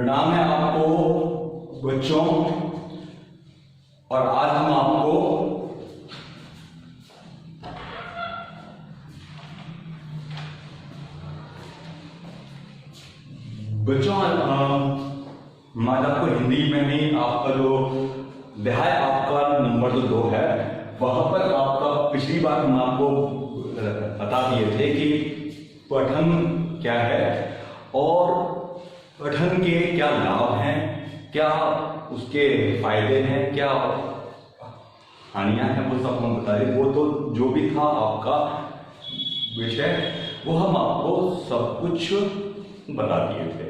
प्रणाम है आपको बच्चों। और आज हम आपको बच्चों आज आपको हिंदी में ही आपका जो देहाय आपका नंबर जो 2 है वहां पर आपका पिछली बार हम आपको बता दिए थे कि पठन क्या है और पठन के क्या लाभ हैं, क्या उसके फायदे हैं, क्या हानियां हैं, वो सब हम बता रहे। वो तो जो भी था आपका विषय वो हम आपको सब कुछ बता दिए थे।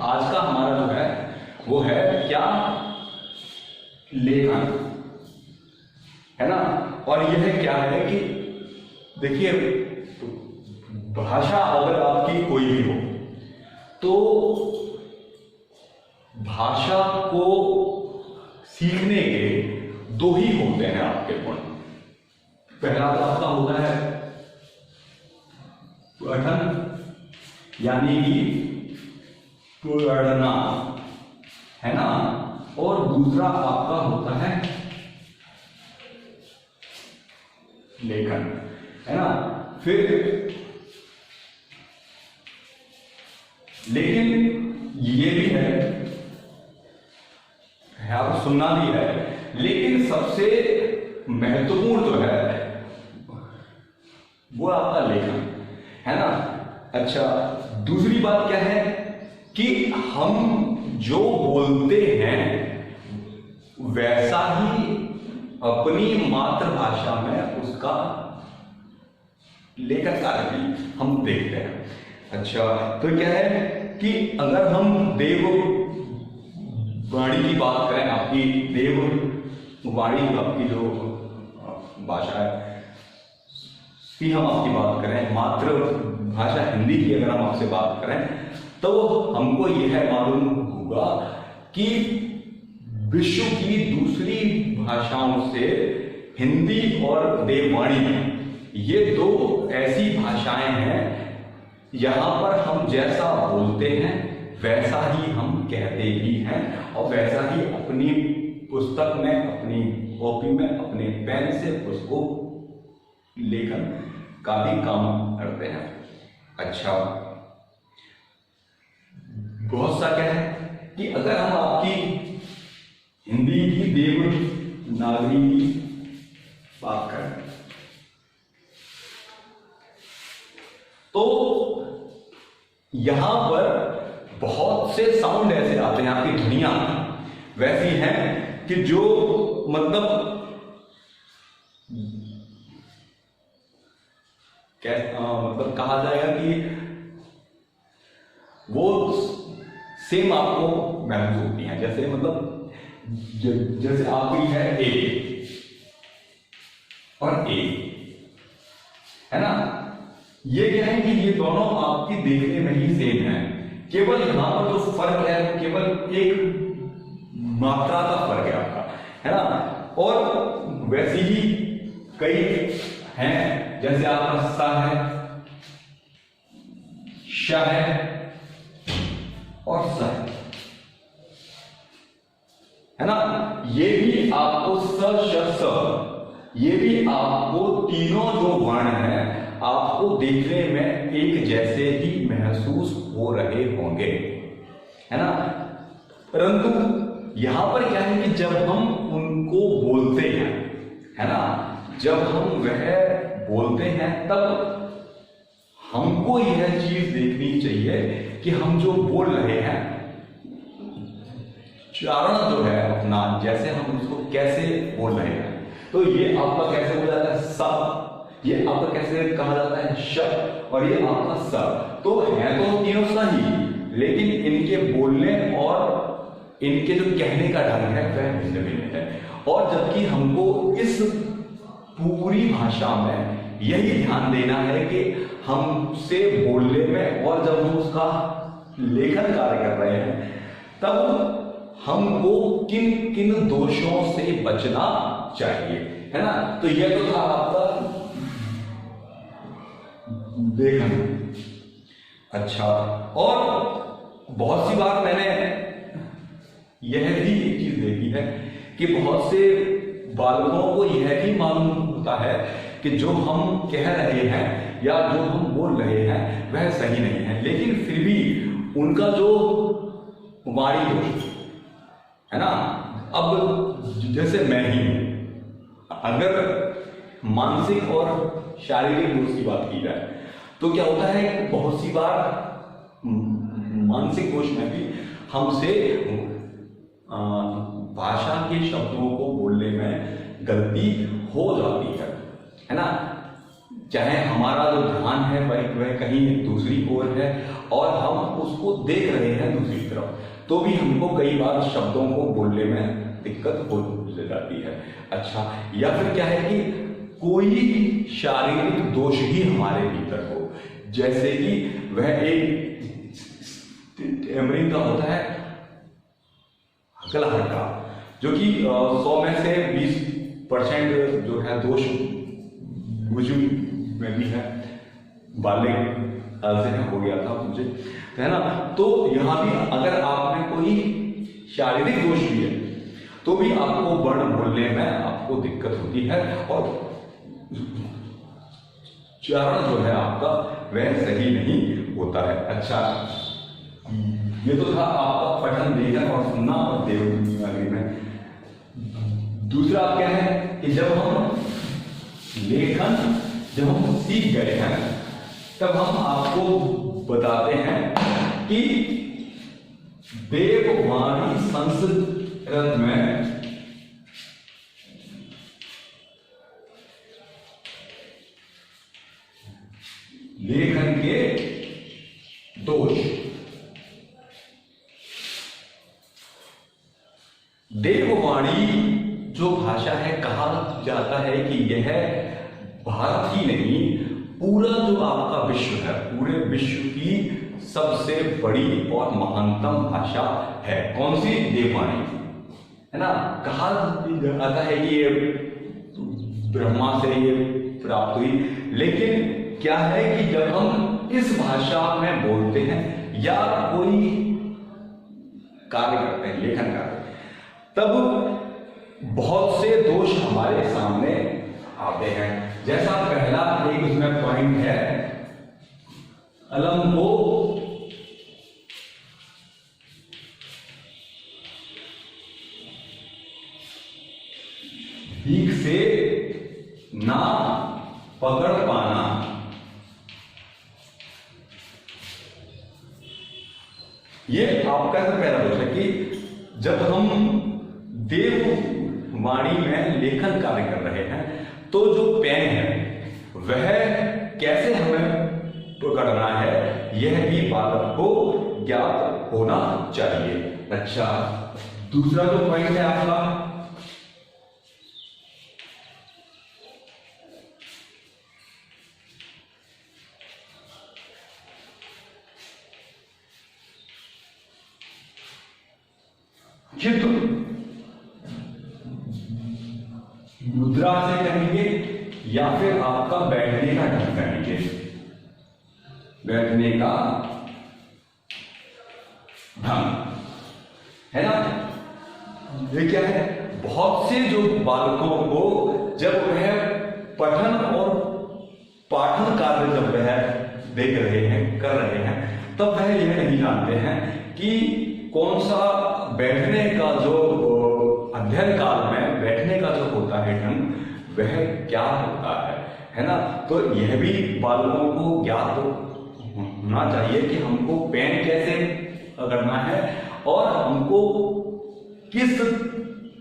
आज का हमारा जो है वो है क्या, लेखन, है ना। और यह क्या है कि देखिए भाषा अगर आपकी कोई भी हो तो भाषा को सीखने के 2 ही होते हैं आपके गुण। पहला तो आपका होता है पठन यानी कि पढ़ना, है ना, और दूसरा आपका होता है लेखन, है ना। फिर लेकिन ये भी है आप सुनना भी है, लेकिन सबसे महत्वपूर्ण जो है वो आपका लेखन, है ना। अच्छा, दूसरी बात क्या है कि हम जो बोलते हैं वैसा ही अपनी मातृभाषा में उसका लेखन कार्य भी हम देखते हैं। अच्छा, तो क्या है कि अगर हम देव वाणी की बात करें, आपकी देव वाणी आपकी जो भाषा है की हम आपकी बात करें, मातृभाषा हिंदी की अगर हम आपसे बात करें तो हमको यह मालूम होगा कि विश्व की दूसरी भाषाओं से हिंदी और देववाणी ये 2 ऐसी भाषाएं हैं यहां पर हम जैसा बोलते हैं वैसा ही हम कहते भी हैं और वैसा ही अपनी पुस्तक में, अपनी कॉपी में, अपने पेन से उसको लेखन का भी काम करते हैं। अच्छा, बहुत सा क्या है कि अगर हम आपकी हिंदी की देवनागरी की बात करें तो यहां पर बहुत से साउंड ऐसे आते हैं, आपकी ध्वनियां वैसी हैं कि जो मतलब मतलब कहा जाएगा कि वो सेम आपको महसूस होती हैं। जैसे मतलब जैसे आपकी है ए और ए, है ना, ये क्या है कि ये दोनों आपकी देखने में ही सेम है, केवल यहां पर जो फर्क है केवल एक मात्रा का फर्क है आपका, है ना। और वैसी ही कई हैं, जैसे आपका सा है, श है और स है ना। ये भी आपको स श स, ये भी आपको तीनों जो वर्ण हैं आपको देखने में एक जैसे ही महसूस हो रहे होंगे, है ना। परंतु यहां पर क्या है कि जब हम उनको बोलते हैं, है ना, जब हम वह बोलते हैं तब हमको यह चीज देखनी चाहिए कि हम जो बोल रहे हैं उच्चारण जो है अपना, जैसे हम उसको कैसे बोल रहे हैं। तो ये आपका कैसे हो जाता है सा, ये आपका कैसे कहा जाता है श, और ये आपका स। तो है तो तीनों सही, लेकिन इनके बोलने और इनके जो कहने का ढंग है वह भिन्न भिन्न है। और जबकि हमको इस पूरी भाषा में यही ध्यान देना है कि हमसे बोलने में और जब हम उसका लेखन कार्य कर रहे हैं तब हमको किन किन दोषों से बचना चाहिए, है ना। तो यह तो था आपका लेखन। अच्छा, और बहुत सी बार मैंने यह भी एक चीज देखी है कि बहुत से बालकों को यह भी मालूम होता है कि जो हम कह रहे हैं या जो हम बोल रहे हैं वह सही नहीं है, लेकिन फिर भी उनका जो वाणी दोष है ना, अब जैसे मैं ही हूं, अगर मानसिक और शारीरिक दोष की बात की जाए तो क्या होता है कि बहुत सी बार मानसिक दोष में भी हमसे भाषा के शब्दों को बोलने में गलती हो जाती है ना। चाहे हमारा जो ध्यान है वह कहीं दूसरी ओर है और हम उसको देख रहे हैं दूसरी तरफ, तो भी हमको कई बार शब्दों को बोलने में दिक्कत हो जाती है। अच्छा, या फिर क्या है कि कोई शारीरिक दोष ही हमारे भीतर हो, जैसे कि वह एक टेम्परिंग का होता है गलहट का, जो कि 100 में से 20% जो है दोष बुजुर्ग में भी है, बालिग से हो गया था मुझे, है ना। तो यहाँ भी अगर आपने कोई शारीरिक दोष भी है तो भी आपको वर्ण बोलने में आपको दिक्कत होती है और उच्चारण जो है आपका वह सही नहीं होता है। अच्छा, ये तो था आपका पठन, लेखन और सुनना और देवनागरी में। दूसरा क्या है कि जब हम सीख गए हैं तब हम आपको बताते हैं कि देववाणी संस्कृत में लेखन के दोष। देववाणी जो भाषा है, कहा जाता है कि यह भारत ही नहीं, पूरा जो आपका विश्व है, पूरे विश्व की सबसे बड़ी और महानतम भाषा है। कौन सी? देववाणी, है ना। कहा जाता है कि ये ब्रह्मा से ये प्राप्त हुई, लेकिन क्या है कि जब हम इस भाषा में बोलते हैं या कोई कार्य करते हैं, लेखन कार्य, तब बहुत से दोष हमारे सामने आते हैं। जैसा पहला एक उसमें पॉइंट है, अलम को ठीक से ना पकड़ पाना। ये आपका पहला दोष है कि जब हम देववाणी में लेखन कार्य कर रहे हैं तो जो पेन है वह कैसे हमें पकड़ना है, यह भी बालक को ज्ञात होना चाहिए। अच्छा, दूसरा जो पॉइंट है आपका, चित्र मुद्रा से कहेंगे या फिर आपका बैठने का ढंग कहेंगे, बैठने का ढंग, है ना। ये क्या है, बहुत से जो बालकों को जब वह पठन और पाठन कार्य जब वह देख रहे हैं, कर रहे हैं, तब वह यह नहीं जानते हैं कि कौन सा बैठने का जो अध्ययन काल में बैठने का जो होता है ढंग, वह क्या होता है ना। तो यह भी बालकों को ज्ञात होना चाहिए कि हमको पेन कैसे पकड़ना है और हमको किस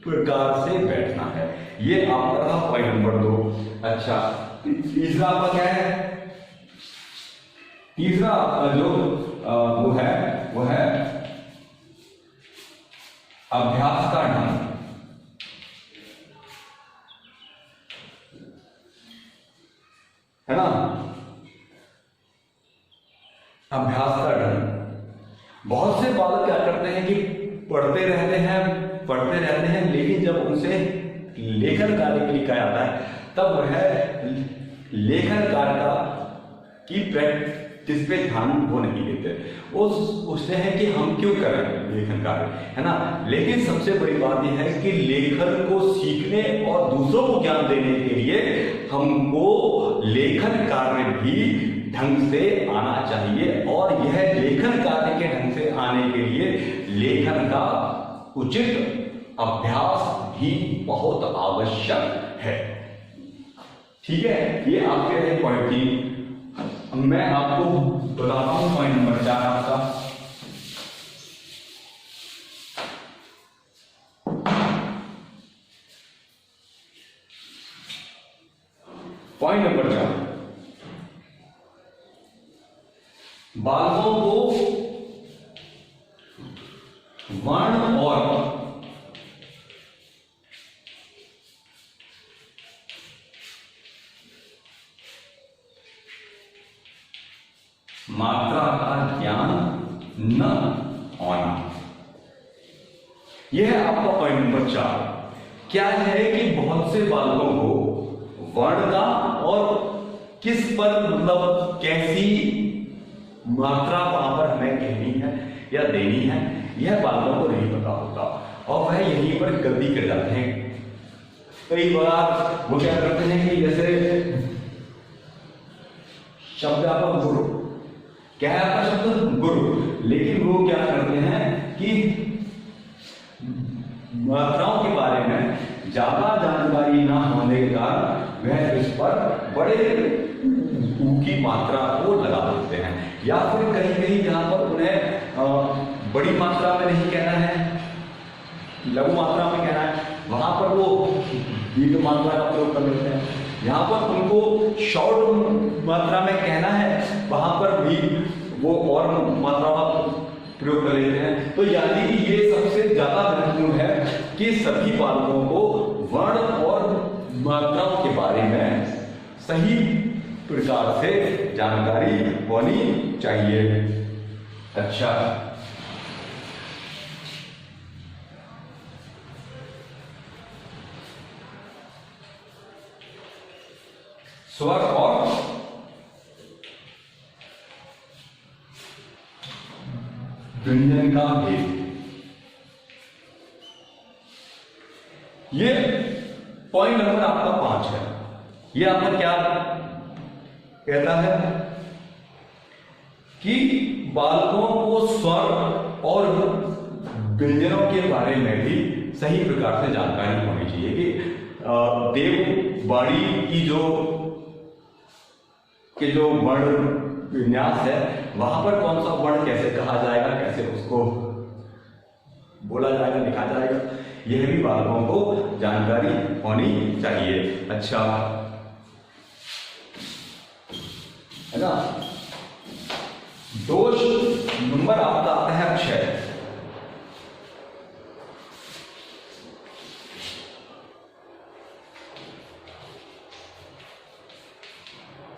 प्रकार से बैठना है। ये आपका रहा पॉइंट नंबर 2। अच्छा, तीसरा आपका क्या है? तीसरा जो वो है अभ्यास का ढंग, है ना। अभ्यास का ढंग, बहुत से बालक क्या करते हैं कि पढ़ते रहते हैं, लेकिन जब उनसे लेखन कार्य के लिए कहा जाता है तब वह लेखन कार्य की जिस पे ध्यान वो नहीं देते। वो सोचते हैं कि हम क्यों कर रहे हैं लेखन कार्य, है ना। लेकिन सबसे बड़ी बात यह है कि लेखन को सीखने और दूसरों को ज्ञान देने के लिए हमको लेखन कार्य भी ढंग से आना चाहिए, और यह लेखन कार्य के ढंग से आने के लिए लेखन का उचित अभ्यास भी बहुत आवश्यक है। ठीक है, ये आपके रहे पॉइंट 3। मैं आपको बताता हूं पॉइंट नंबर 4 आपका। पॉइंट नंबर 4, बालकों को वर्ण और मात्रा का ज्ञान न होना, यह है आपका पॉइंट नंबर 4। क्या है कि बहुत से बालकों को वर्ण का और किस पर मतलब कैसी मात्रा वहां पर हमें कहनी है या देनी है, यह बालकों को नहीं पता होता, और वह यहीं पर गलती कर जाते हैं। कई बार वो क्या करते हैं कि जैसे शब्द आपका गुरु, क्या है आपका शब्द गुरु, लेकिन वो क्या करते हैं कि मात्राओं के बारे में ज्यादा जानकारी ना होने के कारण वह इस पर बड़े की मात्रा को लगा देते हैं, या फिर कहीं कहीं जहां पर उन्हें बड़ी मात्रा में नहीं कहना है, लघु मात्रा में कहना है, वहां पर वो दीर्घ मात्रा का प्रयोग कर लेते हैं। यहाँ पर उनको शॉर्ट मात्रा में कहना है, वहां पर भी वो और मात्रा का प्रयोग कर लेते हैं। तो यानी कि ये सबसे ज्यादा महत्वपूर्ण है कि सभी बालकों को वर्ण और मात्राओं के बारे में सही प्रकार से जानकारी होनी चाहिए। अच्छा, स्वर और व्यंजन का भेद, ये पॉइंट नंबर आपका 5 है। ये आपका क्या कहता है कि बालकों को स्वर और व्यंजनों के बारे में भी सही प्रकार से जानकारी होनी चाहिए कि देववाणी की जो वर्ण विन्यास है, वहां पर कौन सा वर्ण कैसे कहा जाएगा, कैसे उसको बोला जाएगा, लिखा जाएगा, यह भी बालकों को जानकारी होनी चाहिए। अच्छा है ना। दोष नंबर आपका आता है अक्षय।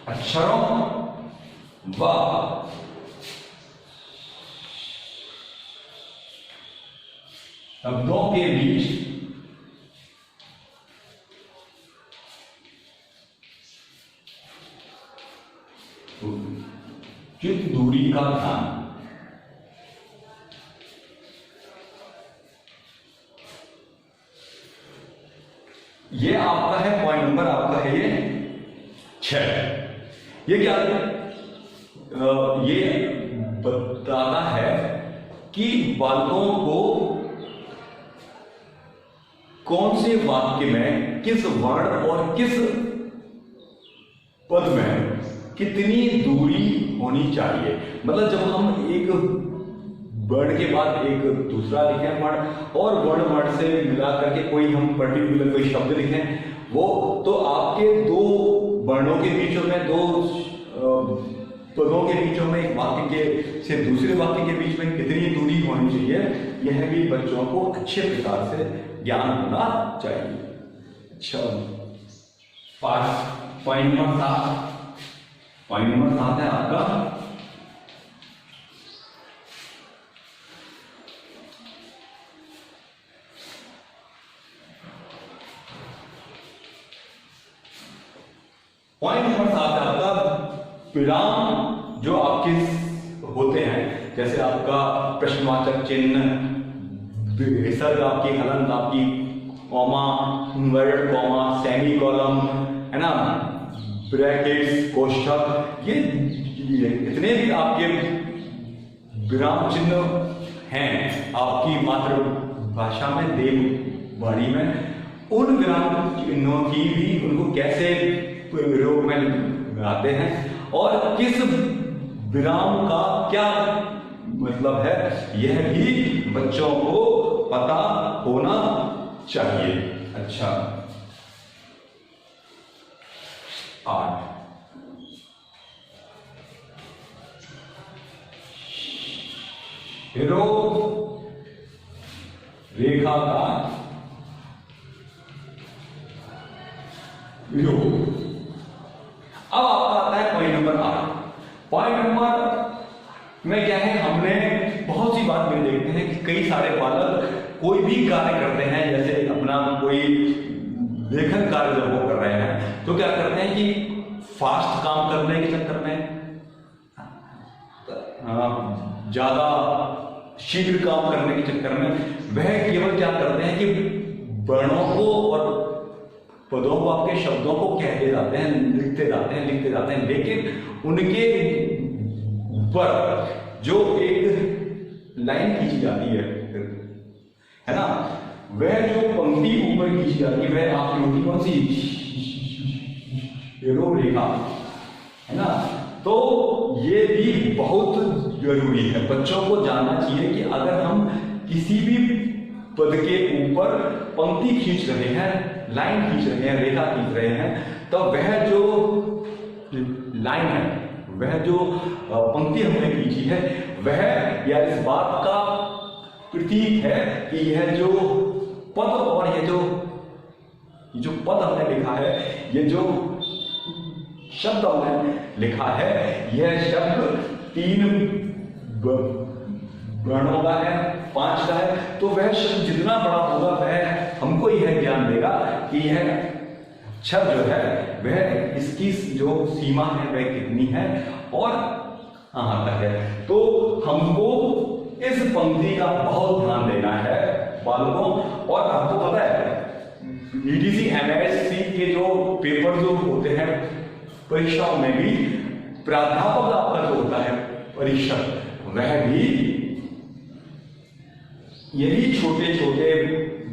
अक्षरों व शब्दों के बीच उचित दूरी का ध्यान, ये आपका है पॉइंट नंबर आपका है ये 6। ये क्या ये बताता है कि बालकों को कौन से वाक्य में किस वर्ण और किस पद में कितनी दूरी होनी चाहिए। मतलब जब हम एक वर्ण के बाद एक दूसरा लिखें वर्ण, और वर्ण से मिला करके कोई हम पर्टिकुलर कोई शब्द लिखें, वो तो आपके दो वर्णों के बीचों में, दो पदों के बीचों में, एक वाक्य के से दूसरे वाक्य के बीच में कितनी दूरी होनी चाहिए, यह भी बच्चों को अच्छे प्रकार से ज्ञान होना चाहिए। अच्छा, पॉइंट नंबर 7 है आपका विराम जो आपके होते हैं, जैसे आपका प्रश्नवाचक चिन्ह, विसर्ग आपकी, हलंत आपकी, comma, inverted comma, semi column, है ना, ब्रैकेट्स, कोष्ठक, ये इतने भी आपके विराम चिन्ह हैं आपकी मातृभाषा में, देववाणी में, उन विराम चिन्हों की भी उनको कैसे प्रयोग में लाते हैं और किस विराम का क्या मतलब है, यह भी बच्चों को पता होना चाहिए। अच्छा, 8 शिरो रेखा का योग। अब आपका आता है पॉइंट नंबर 8। पॉइंट नंबर में क्या है, हमने बहुत सी बात में देखते हैं कि कई सारे बालक कोई भी कार्य करते हैं, जैसे अपना कोई लेखन कार्य जब वो कर रहे हैं तो क्या करते हैं कि फास्ट काम करने के चक्कर में, ज्यादा शीघ्र काम करने के चक्कर में वह केवल क्या करते हैं कि वर्णों को और पदों को, आपके शब्दों को कहते जाते हैं, लिखते जाते हैं, लेकिन उनके ऊपर जो एक लाइन खींची जाती है ना, वह जो पंक्ति ऊपर खींची जाती है वह आपकी होती कौन सी, रेखा, है ना। तो ये भी बहुत जरूरी है, बच्चों को जानना चाहिए कि अगर हम किसी भी पद के ऊपर पंक्ति खींच रहे हैं, लाइन खींच रहे हैं, रेखा खींच रहे हैं, तो वह जो लाइन है, वह जो पंक्ति हमने खींची है, वह या इस बात का प्रतीक है कि यह जो पद और ये जो पद हमने लिखा है, ये जो शब्द हमने लिखा है, यह शब्द 3 वर्णों का है, 5 का है। तो वह शब्द जितना बड़ा होगा वह हमको यह ज्ञान देगा कि यह अक्षर जो है वह इसकी जो सीमा है वह कितनी है और कहां तक है। तो हमको इस पंक्ति का बहुत ध्यान देना है बालकों। और आपको पता है ईटीसी एमएससी के जो पेपर जो होते हैं परीक्षाओं में भी, प्राध्यापक आपका जो होता है परीक्षक, वह भी यही छोटे छोटे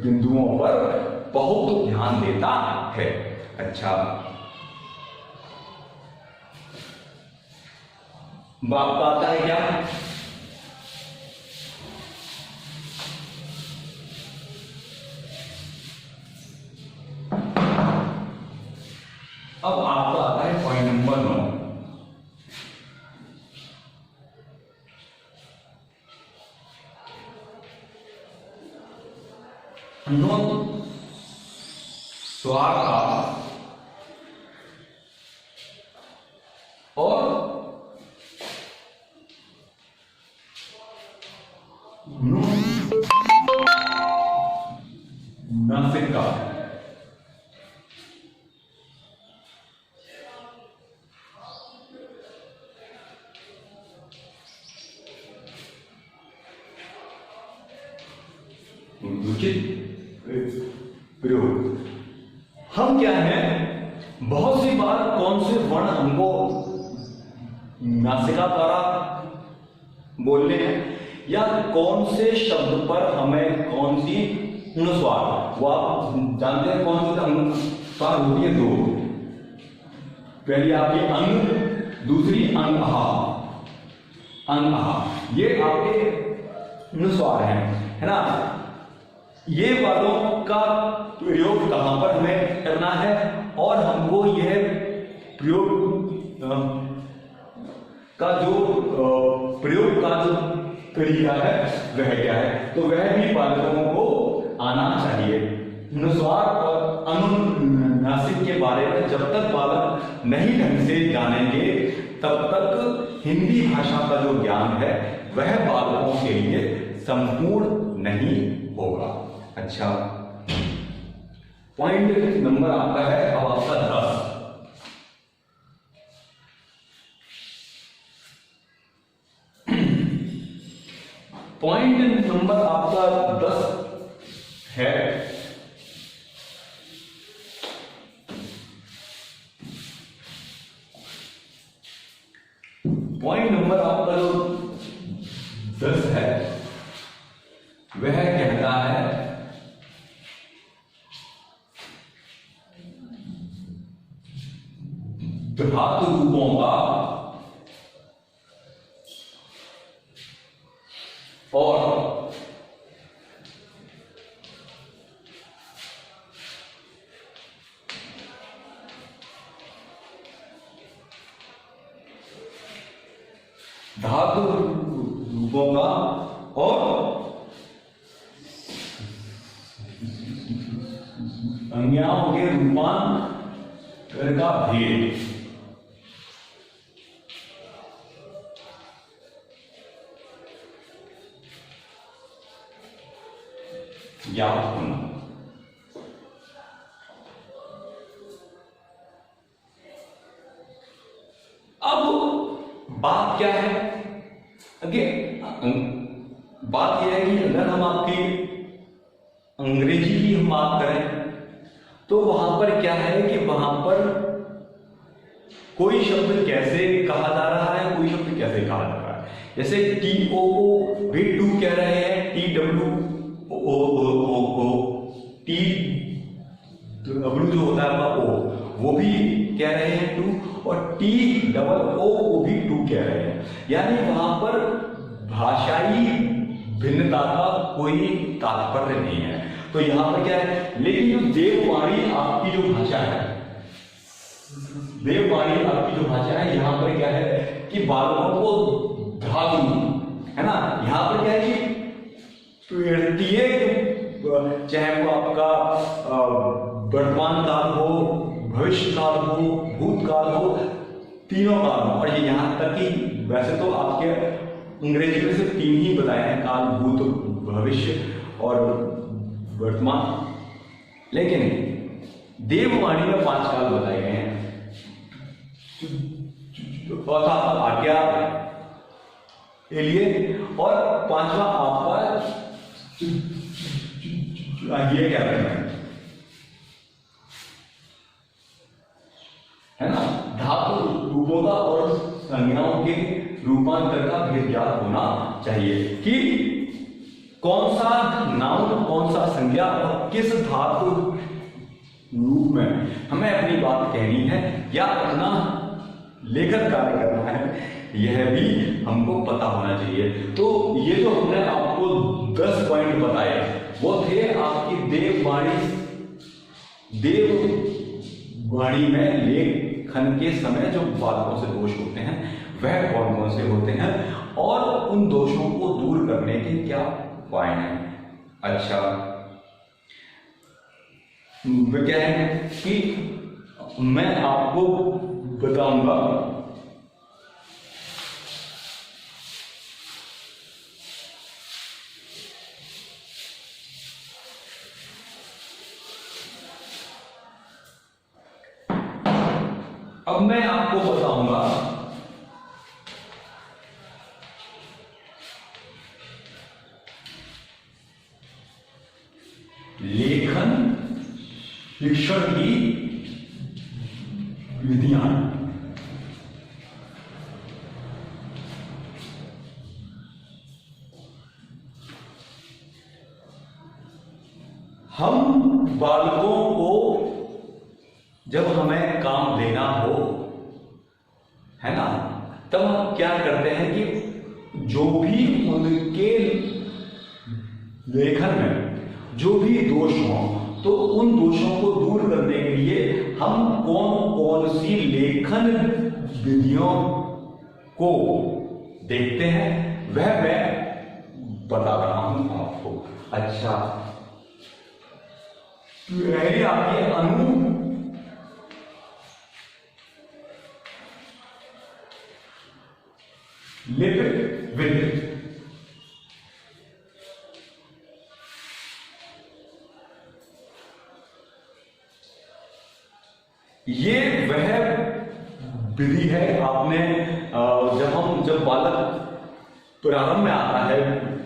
बिंदुओं पर बहुत ध्यान देता है। अच्छा, बाप का आता है क्या, अब आपका आता है पॉइंट नंबर 9। स्वर का और नासिक का प्रयोग। हम क्या है, बहुत सी बार कौन से वर्ण हमको नासिका द्वारा बोलने हैं या कौन से शब्द पर हमें कौन सी अनुस्वार, वो आप जानते हैं कौन सी अनुस्वार होती है, 2। पहली आपकी अंग, दूसरी अंगहा, ये आपके अनुस्वार है ना। ये वालों का प्रयोग कहां पर हमें करना है और हमको यह प्रयोग का जो तरीका है वह क्या है, तो वह भी बालकों को आना चाहिए। अनुस्वार और अनुनासिक के बारे में जब तक बालक नहीं ढंग से जानेंगे तब तक हिंदी भाषा का जो ज्ञान है वह बालकों के लिए संपूर्ण नहीं होगा। अच्छा, पॉइंट नंबर आता है अब आपका 10। पॉइंट नंबर आपका 10 है, पॉइंट नंबर आपका जो 10 है वह कहता है धातु रूपों का और धातु रूपों का और संज्ञाओं के रूपांतर का भेद ज्ञात होना। अब बात क्या है, बात यह है कि अगर हम आपकी अंग्रेजी की हम बात करें तो वहां पर क्या है कि वहां पर कोई शब्द कैसे कहा जा रहा है, कोई शब्द कैसे कहा जा रहा है। जैसे TOO भी टू कह रहे हैं, TWO जो होता है आपका O वो भी कह रहे हैं टू, और TOO वो भी टू कह रहे हैं। यानी वहां पर भाषाई भिन्नता का कोई तात्पर्य नहीं है। तो यहां पर क्या है, लेकिन जो देववाणी आपकी जो भाषा है, देववाणी आपकी जो भाषा है, यहां पर क्या है कि बालकों को धातु है ना, यहां पर क्या है कि चाहे वो आपका वर्तमान काल हो, भविष्य काल हो, भूतकाल हो, तीनों काल हो। और ये यहां तक कि वैसे तो आपके अंग्रेजी में सिर्फ 3 ही बताए हैं, काल, भूत, भविष्य और वर्तमान, लेकिन देववाणी में 5 काल बताए गए हैं। चौथा आज्ञा के लिए और 5वां आपका ये क्या करना है ना, धातु रूपों का और संज्ञाओं के रूपांतर का भेद ज्ञात होना चाहिए कि कौन सा नाउन, कौन सा संज्ञा और किस धातु रूप में हमें अपनी बात कहनी है या अपना लेखन कार्य करना है, यह भी हमको पता होना चाहिए। तो ये जो हमने आपको 10 पॉइंट बताए वो थे आपकी देववाणी में लेखन के समय जो बालकों से दोष होते हैं वह कौन कौन से होते हैं और उन दोषों को दूर करने के क्या उपाय हैं। अच्छा, क्या है कि मैं आपको बताऊंगा अब मैं आपको बताऊंगा लेखन शिक्षण की विधियां। हम बालकों को जब हमें काम देना हो, है ना, तब हम क्या करते हैं कि जो भी उनके लेखन में जो भी दोष हो तो उन दोषों को दूर करने के लिए हम कौन कौन सी लेखन विधियों को देखते हैं वह मैं बता रहा हूं आपको। अच्छा, पहली आपकी लिपिक विधि। ये वह विधि है, आपने जब बालक प्रारंभ में आता है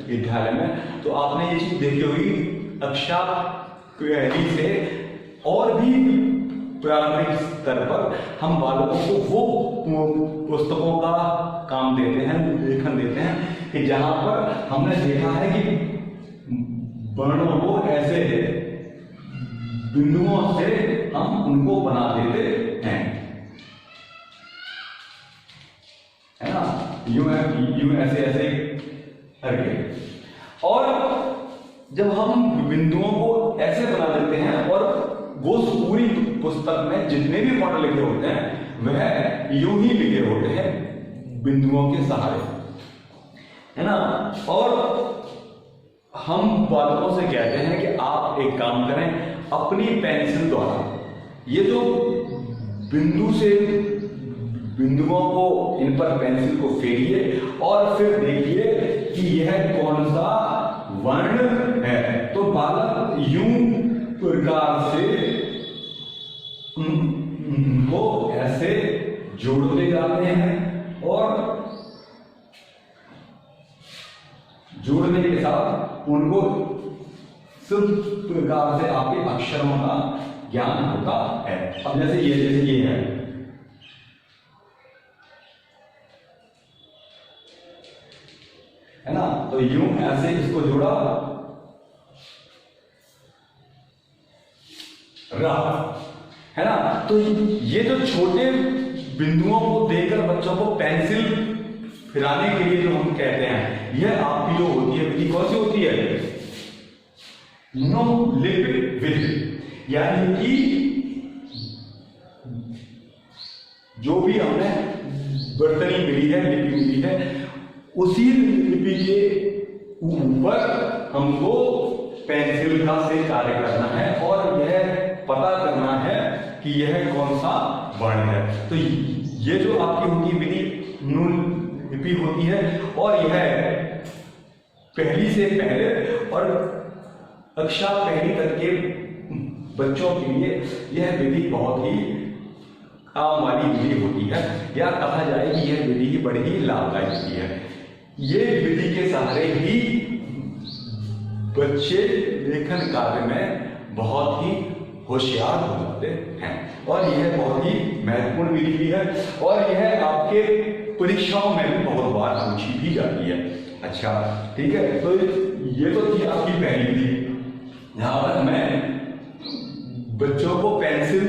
विद्यालय में, तो आपने ये चीज देखी होगी कक्षा पहली से और भी प्रारंभिक स्तर पर हम बालकों को वो पुस्तकों का काम देते हैं, लेखन देते हैं कि जहां पर हमने देखा है कि वर्णों को ऐसे बिंदुओं से हम उनको बना देते हैं, है ना, यूं ऐसे ऐसे करके। और जब हम बिंदुओं को ऐसे बना देते हैं और वो पूरी पुस्तक में जितने भी मॉडल लिखे होते हैं वह यूं ही लिखे होते हैं बिंदुओं के सहारे, है ना। और हम बालकों से कहते हैं कि आप एक काम करें, अपनी पेंसिल द्वारा ये जो बिंदु से बिंदुओं को, इन पर पेंसिल को फेरिए और फिर देखिए कि यह कौन सा वर्ण है। तो बालक यूं प्रकार से उनको ऐसे जोड़ते जाते हैं और जोड़ने के साथ उनको सिर्फ प्रकार से आपके अक्षरों का ज्ञान होता है। अब जैसे ये है ना, तो यूं ऐसे इसको जोड़ा रहा, है ना। तो ये जो छोटे बिंदुओं को देकर बच्चों को पेंसिल फिराने के लिए जो हम कहते हैं, यह आपकी जो होती है विधि कौन सी होती है, नो लिप विधि। यानी कि जो भी हमें बर्तनी मिली है, लिपि मिली है, उसी लिपि के ऊपर हमको पेंसिल का से कार्य करना है और यह पता करना है कि यह कौन सा वर्ण है। तो ये जो आपकी होती है विधि नून लिपि होती है और यह पहली से पहले और कक्षा पहली तक के बच्चों के लिए यह विधि बहुत ही काम वाली विधि होती है, या कहा जाए कि यह विधि बड़ी ही लाभदायक विधि है। ये विधि के सहारे ही बच्चे लेखन कार्य में बहुत ही होशियार हो जाते हैं और यह बहुत ही महत्वपूर्ण विधि भी है और यह आपके परीक्षाओं में भी बहुत बार पूछी भी जाती है। अच्छा ठीक है, तो ये तो थी आपकी पहली विधि। यहाँ पर मैं बच्चों को पेंसिल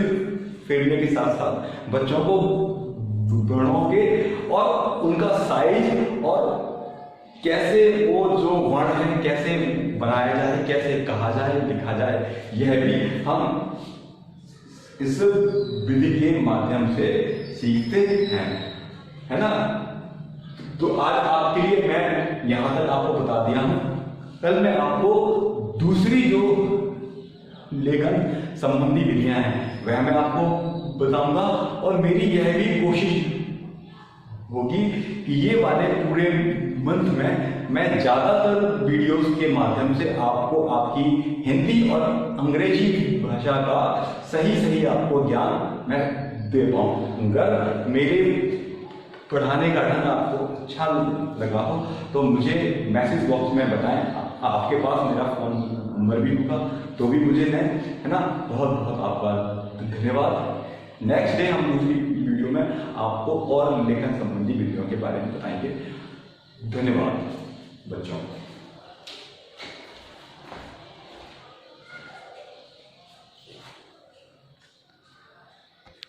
फेरने के साथ साथ बच्चों को वर्णों के और उनका साइज और कैसे वो जो वर्ण है कैसे बनाया जाए, कैसे कहा जाए, लिखा जाए, यह भी हम इस विधि के माध्यम से सीखते हैं, है ना। तो आज आपके लिए मैं यहां तक आपको बता दिया हूं। कल मैं आपको दूसरी जो लेखन संबंधी विधियां हैं वह मैं आपको बताऊंगा और मेरी यह भी कोशिश होगी कि ये वाले पूरे मंथ में मैं ज्यादातर वीडियोस के माध्यम से आपको आपकी हिंदी और अंग्रेजी भाषा का सही आपको ज्ञान मैं दे पाऊँ। अगर मेरे पढ़ाने का ढंग आपको अच्छा लगा हो तो मुझे मैसेज बॉक्स में बताएं, आपके पास मेरा फोन नंबर भी होगा तो भी मुझे दें, है ना। बहुत बहुत आपका धन्यवाद। नेक्स्ट डे हम दूसरी वीडियो में आपको और लेखन संबंधी वीडियो के बारे में बताएंगे। धन्यवाद बच्चों।